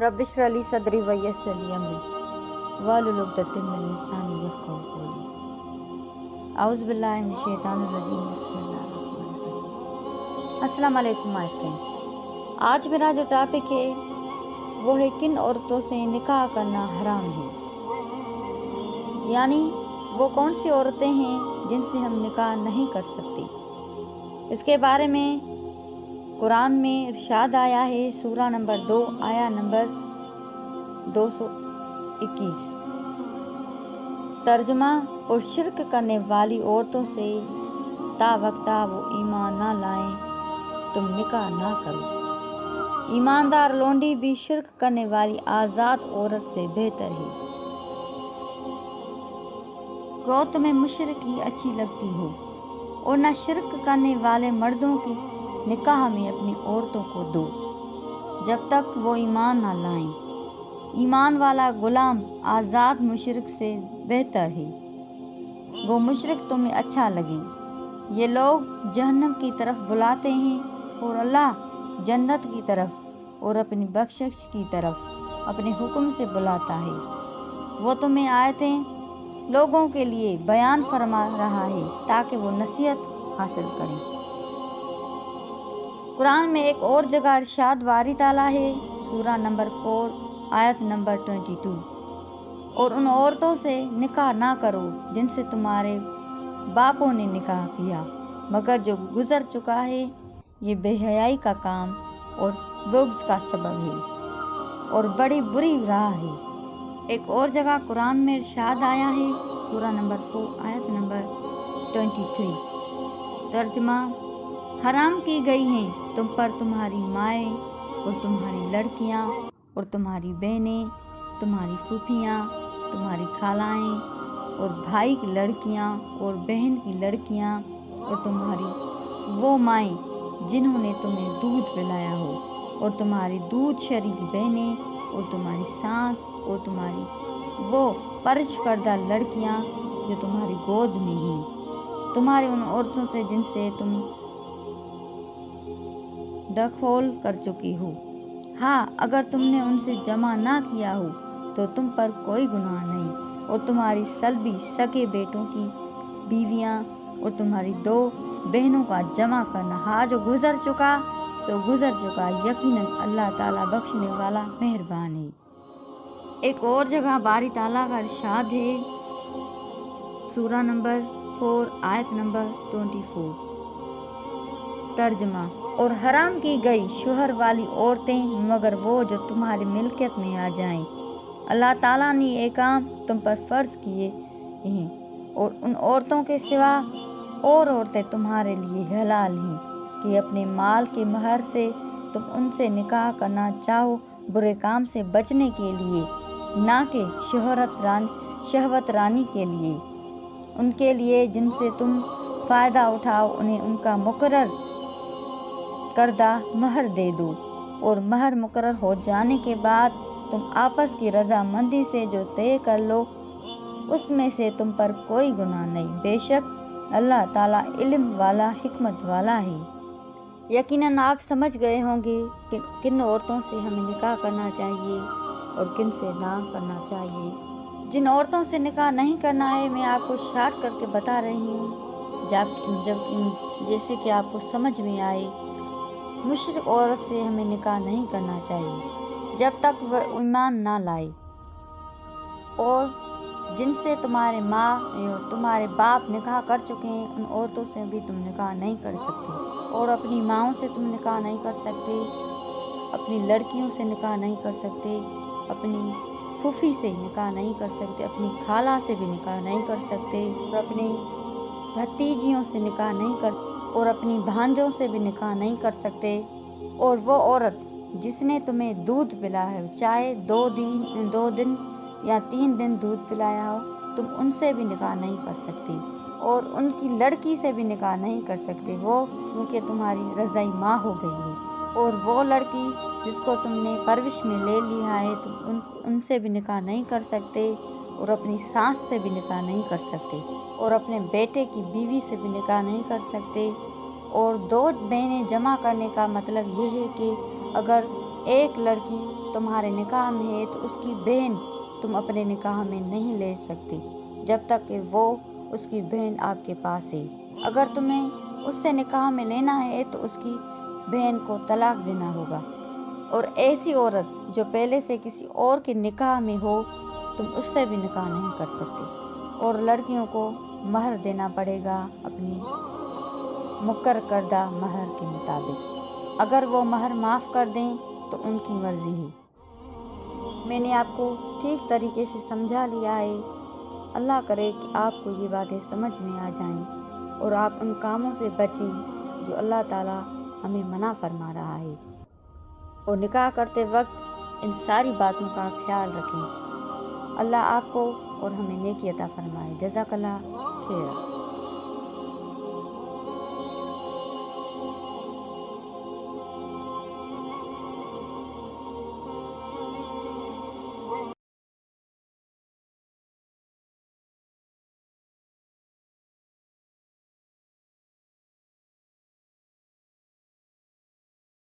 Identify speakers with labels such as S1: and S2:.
S1: Rabbi इश्रह ली सदरी वयस्सिर ली अमरी वाहलुल उक़दतम मिन लिसानी यफ़क़हू क़ौली। औज़ु बिल्लाहि मिनश शैतानिर रजीम। बिस्मिल्लाहिर रहमानिर रहीम। अस्सलाम वालेकुम माय फ्रेंड्स। आज मेरा जो टॉपिक है वो है किन औरतों से निकाह करना हराम है, यानी वो कौन सी औरतें हैं जिनसे हम निकाह नहीं कर सकते। इसके बारे में कुरान में इरशाद आया है, सूरा नंबर 2 आया नंबर 221। तर्जुमा, और शिर्क करने वाली औरतों से तावक्ता वो ईमान ना लाएं तुम निकाह ना करो। ईमानदार लौंडी भी शिर्क करने वाली आज़ाद औरत से बेहतर है। गो तुम्हें मुशरिकी अच्छी लगती हो और न शिर्क करने वाले मर्दों की निकाह में अपनी औरतों को दो जब तक वो ईमान ना लाएं। ईमान वाला गुलाम आज़ाद मुशरिक से बेहतर है। वो मुशरिक तुम्हें अच्छा लगे। ये लोग जहन्नम की तरफ बुलाते हैं और अल्लाह जन्नत की तरफ और अपनी बख्शिश की तरफ अपने हुक्म से बुलाता है। वो तुम्हें आयतें लोगों के लिए बयान फरमा रहा है ताकि वो नसीहत हासिल करें। कुरान में एक और जगह इरशाद वारी ताला है, सूरा नंबर 4 आयत नंबर 22, और उन औरतों से निकाह ना करो जिनसे तुम्हारे बापों ने निकाह किया, मगर जो गुजर चुका है। ये बेहयाई का काम और बुग़्ज़ का सबब है और बड़ी बुरी राह है। एक और जगह कुरान में इरशाद आया है, सूरा नंबर 4 आयत नंबर 23। तर्जुमा, हराम की गई हैं तुम पर तुम्हारी माएँ और तुम्हारी लड़कियाँ और तुम्हारी बहनें, तुम्हारी फूफियाँ, तुम्हारी खालाएँ और भाई की लड़कियाँ और बहन की लड़कियाँ और तुम्हारी वो माएँ जिन्होंने तुम्हें दूध पिलाया हो और तुम्हारी दूध शरीक बहनें और तुम्हारी सास और तुम्हारी वो परज करदा लड़कियाँ जो तुम्हारी गोद में हैं, तुम्हारी उन औरतों से जिनसे तुम दखल कर चुकी हो। हाँ, अगर तुमने उनसे जमा ना किया हो तो तुम पर कोई गुनाह नहीं। और तुम्हारी सल्बी सगे बेटों की बीवियाँ और तुम्हारी 2 बहनों का जमा करना, हाँ जो गुजर चुका सो गुजर चुका, यकीनन अल्लाह ताला बख्शने वाला मेहरबान है। एक और जगह बारी ताला का इरशाद है, सूरा नंबर 4 आयत नंबर 24। तर्जुमा, और हराम की गई शोहर वाली औरतें मगर वो जो तुम्हारी मिल्कियत में आ जाएं। अल्लाह ताला ने ये काम तुम पर फ़र्ज़ किए हैं और उन औरतों के सिवा और औरतें तुम्हारे लिए हलाल हैं कि अपने माल के महर से तुम उनसे निकाह करना चाहो, बुरे काम से बचने के लिए, ना कि शहवत रानी के लिए। उनके लिए जिनसे तुम फ़ायदा उठाओ उन्हें उनका मुकर्रर करदा महर दे दो, और महर मुकर्रर हो जाने के बाद तुम आपस की रजामंदी से जो तय कर लो उसमें से तुम पर कोई गुनाह नहीं। बेशक अल्लाह ताला इल्म वाला हिकमत वाला है। यकीनन आप समझ गए होंगे कि किन औरतों से हमें निकाह करना चाहिए और किन से ना करना चाहिए। जिन औरतों से निकाह नहीं करना है मैं आपको शार्ट करके बता रही हूँ जैसे कि आपको समझ में आए। मुशरिक औरत से हमें निकाह नहीं करना चाहिए जब तक वह ईमान ना लाए, और जिनसे तुम्हारे माँ और तुम्हारे बाप निकाह कर चुके हैं उन औरतों से भी तुम निकाह नहीं कर सकते। और अपनी माँओं से तुम निकाह नहीं कर सकते, अपनी लड़कियों से निकाह नहीं कर सकते, अपनी फूफी से निकाह नहीं कर सकते, अपनी खाला से भी निकाह नहीं कर सकते, और अपनी भतीजियों से निकाह नहीं कर और अपनी भांजों से भी निकाह नहीं कर सकते। और वो औरत जिसने तुम्हें दूध पिलाया है, चाहे 2 दिन या 3 दिन दूध पिलाया हो, तुम उनसे भी निकाह नहीं कर सकती। और उनकी लड़की से भी निकाह नहीं कर सकते, वो क्योंकि तुम्हारी रज़ाई माँ हो गई है। और वो लड़की जिसको तुमने परवरिश में ले लिया है तुम उनसे भी निकाह नहीं कर सकते, और अपनी सास से भी निकाह नहीं कर सकते, और अपने बेटे की बीवी से भी निकाह नहीं कर सकते। और 2 बहनें जमा करने का मतलब ये है कि अगर एक लड़की تمہارے نکاح میں ہے تو اس کی بہن تم اپنے نکاح میں نہیں لے سکتی جب تک کہ وہ اس کی بہن آپ کے پاس ہے۔ اگر تمہیں اس سے نکاح میں لینا ہے تو اس کی بہن کو طلاق دینا ہوگا، اور ایسی عورت جو پہلے سے کسی اور کے نکاح میں ہو تم اس سے بھی نکاح نہیں کر سکتے، اور لڑکیوں کو مہر دینا پڑے گا اپنی مقرر کردہ مہر کے مطابق۔ اگر وہ مہر معاف کر دیں تو ان کی مرضی ہے۔ میں نے آپ کو ٹھیک طریقے سے سمجھا لیا ہے۔ اللہ کرے کہ آپ کو یہ باتیں سمجھ میں آ جائیں اور آپ ان کاموں سے بچیں جو اللہ تعالیٰ ہمیں منع فرما رہا ہے، اور نکاح کرتے وقت ان ساری باتوں کا خیال رکھیں۔ اللہ آپ کو اور ہمیں نیکی عطا فرمائے۔ جزاک اللہ خیر۔